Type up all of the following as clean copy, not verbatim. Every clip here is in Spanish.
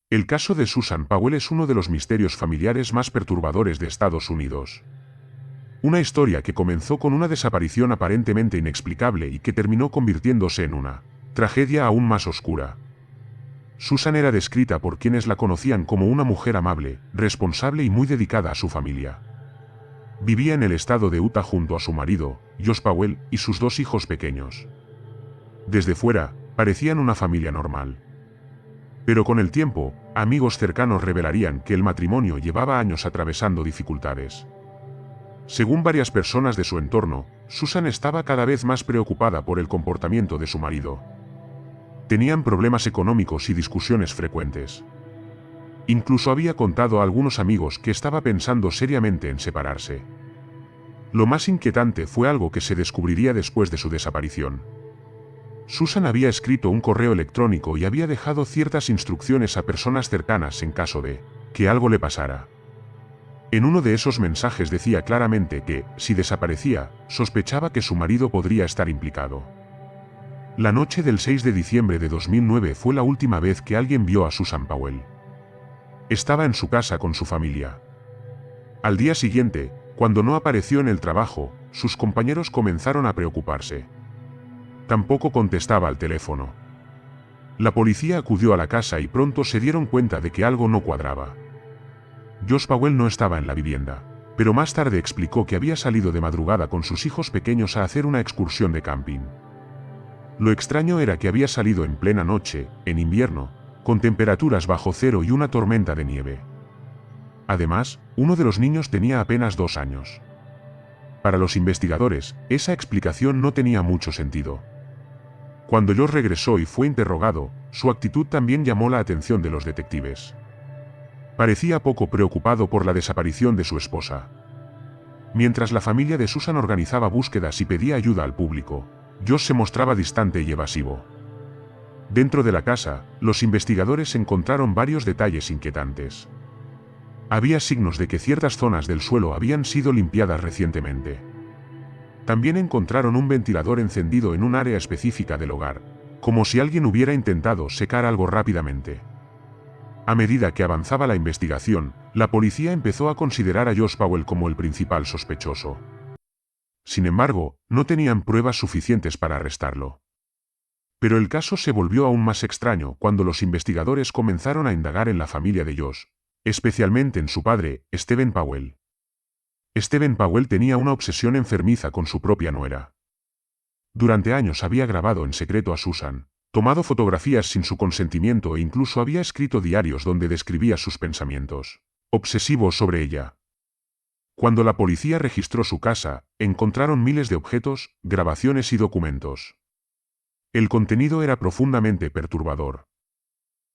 El caso de Susan Powell es uno de los misterios familiares más perturbadores de Estados Unidos. Una historia que comenzó con una desaparición aparentemente inexplicable y que terminó convirtiéndose en una tragedia aún más oscura. Susan era descrita por quienes la conocían como una mujer amable, responsable y muy dedicada a su familia. Vivía en el estado de Utah junto a su marido, Josh Powell, y sus dos hijos pequeños. Desde fuera, parecían una familia normal. Pero con el tiempo, amigos cercanos revelarían que el matrimonio llevaba años atravesando dificultades. Según varias personas de su entorno, Susan estaba cada vez más preocupada por el comportamiento de su marido. Tenían problemas económicos y discusiones frecuentes. Incluso había contado a algunos amigos que estaba pensando seriamente en separarse. Lo más inquietante fue algo que se descubriría después de su desaparición. Susan había escrito un correo electrónico y había dejado ciertas instrucciones a personas cercanas en caso de que algo le pasara. En uno de esos mensajes decía claramente que, si desaparecía, sospechaba que su marido podría estar implicado. La noche del 6 de diciembre de 2009 fue la última vez que alguien vio a Susan Powell. Estaba en su casa con su familia. Al día siguiente, cuando no apareció en el trabajo, sus compañeros comenzaron a preocuparse. Tampoco contestaba al teléfono. La policía acudió a la casa y pronto se dieron cuenta de que algo no cuadraba. Josh Powell no estaba en la vivienda, pero más tarde explicó que había salido de madrugada con sus hijos pequeños a hacer una excursión de camping. Lo extraño era que había salido en plena noche, en invierno, con temperaturas bajo cero y una tormenta de nieve. Además, uno de los niños tenía apenas 2 años. Para los investigadores, esa explicación no tenía mucho sentido. Cuando Josh regresó y fue interrogado, su actitud también llamó la atención de los detectives. Parecía poco preocupado por la desaparición de su esposa. Mientras la familia de Susan organizaba búsquedas y pedía ayuda al público, Josh se mostraba distante y evasivo. Dentro de la casa, los investigadores encontraron varios detalles inquietantes. Había signos de que ciertas zonas del suelo habían sido limpiadas recientemente. También encontraron un ventilador encendido en un área específica del hogar, como si alguien hubiera intentado secar algo rápidamente. A medida que avanzaba la investigación, la policía empezó a considerar a Josh Powell como el principal sospechoso. Sin embargo, no tenían pruebas suficientes para arrestarlo. Pero el caso se volvió aún más extraño cuando los investigadores comenzaron a indagar en la familia de Josh, especialmente en su padre, Stephen Powell. Stephen Powell tenía una obsesión enfermiza con su propia nuera. Durante años había grabado en secreto a Susan, tomado fotografías sin su consentimiento e incluso había escrito diarios donde describía sus pensamientos obsesivos sobre ella. Cuando la policía registró su casa, encontraron miles de objetos, grabaciones y documentos. El contenido era profundamente perturbador.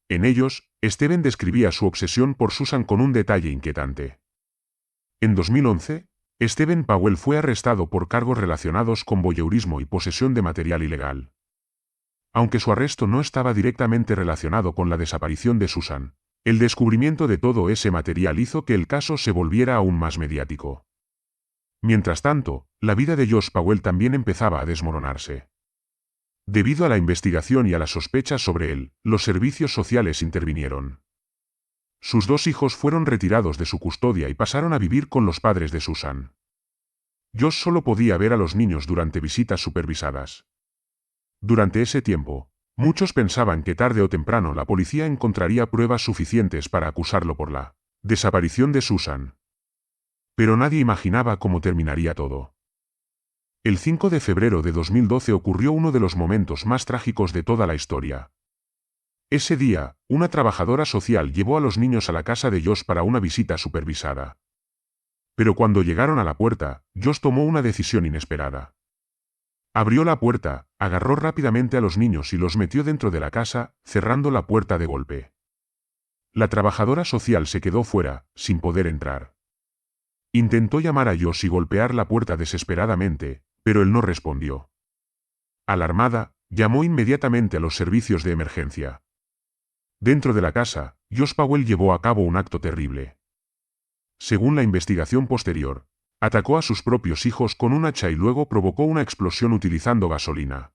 En ellos, Stephen describía su obsesión por Susan con un detalle inquietante. En 2011, Stephen Powell fue arrestado por cargos relacionados con voyeurismo y posesión de material ilegal. Aunque su arresto no estaba directamente relacionado con la desaparición de Susan, el descubrimiento de todo ese material hizo que el caso se volviera aún más mediático. Mientras tanto, la vida de Josh Powell también empezaba a desmoronarse. Debido a la investigación y a las sospechas sobre él, los servicios sociales intervinieron. Sus 2 hijos fueron retirados de su custodia y pasaron a vivir con los padres de Susan. Josh solo podía ver a los niños durante visitas supervisadas. Durante ese tiempo, muchos pensaban que tarde o temprano la policía encontraría pruebas suficientes para acusarlo por la desaparición de Susan. Pero nadie imaginaba cómo terminaría todo. El 5 de febrero de 2012 ocurrió uno de los momentos más trágicos de toda la historia. Ese día, una trabajadora social llevó a los niños a la casa de Josh para una visita supervisada. Pero cuando llegaron a la puerta, Josh tomó una decisión inesperada. Abrió la puerta, agarró rápidamente a los niños y los metió dentro de la casa, cerrando la puerta de golpe. La trabajadora social se quedó fuera, sin poder entrar. Intentó llamar a Josh y golpear la puerta desesperadamente, pero él no respondió. Alarmada, llamó inmediatamente a los servicios de emergencia. Dentro de la casa, Josh Powell llevó a cabo un acto terrible. Según la investigación posterior, atacó a sus propios hijos con un hacha y luego provocó una explosión utilizando gasolina.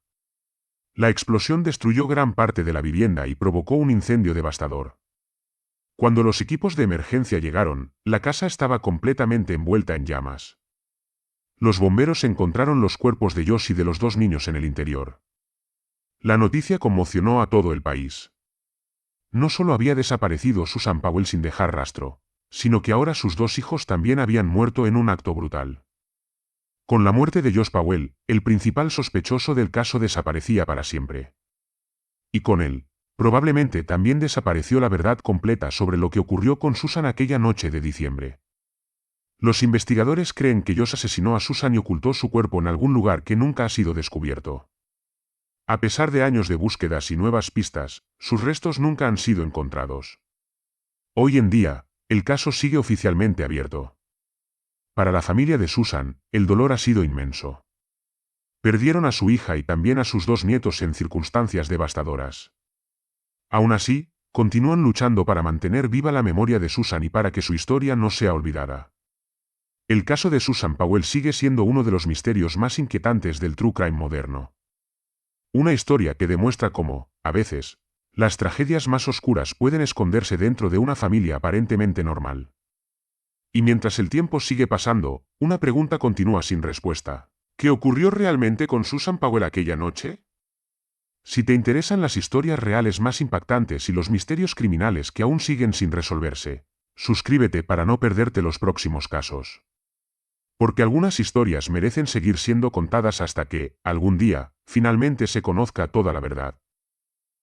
La explosión destruyó gran parte de la vivienda y provocó un incendio devastador. Cuando los equipos de emergencia llegaron, la casa estaba completamente envuelta en llamas. Los bomberos encontraron los cuerpos de Josh y de los 2 niños en el interior. La noticia conmocionó a todo el país. No solo había desaparecido Susan Powell sin dejar rastro, sino que ahora sus 2 hijos también habían muerto en un acto brutal. Con la muerte de Josh Powell, el principal sospechoso del caso desaparecía para siempre. Y con él, probablemente también desapareció la verdad completa sobre lo que ocurrió con Susan aquella noche de diciembre. Los investigadores creen que Josh asesinó a Susan y ocultó su cuerpo en algún lugar que nunca ha sido descubierto. A pesar de años de búsquedas y nuevas pistas, sus restos nunca han sido encontrados. Hoy en día, el caso sigue oficialmente abierto. Para la familia de Susan, el dolor ha sido inmenso. Perdieron a su hija y también a sus 2 nietos en circunstancias devastadoras. Aún así, continúan luchando para mantener viva la memoria de Susan y para que su historia no sea olvidada. El caso de Susan Powell sigue siendo uno de los misterios más inquietantes del true crime moderno. Una historia que demuestra cómo, a veces, las tragedias más oscuras pueden esconderse dentro de una familia aparentemente normal. Y mientras el tiempo sigue pasando, una pregunta continúa sin respuesta. ¿Qué ocurrió realmente con Susan Powell aquella noche? Si te interesan las historias reales más impactantes y los misterios criminales que aún siguen sin resolverse, suscríbete para no perderte los próximos casos. Porque algunas historias merecen seguir siendo contadas hasta que, algún día, finalmente se conozca toda la verdad.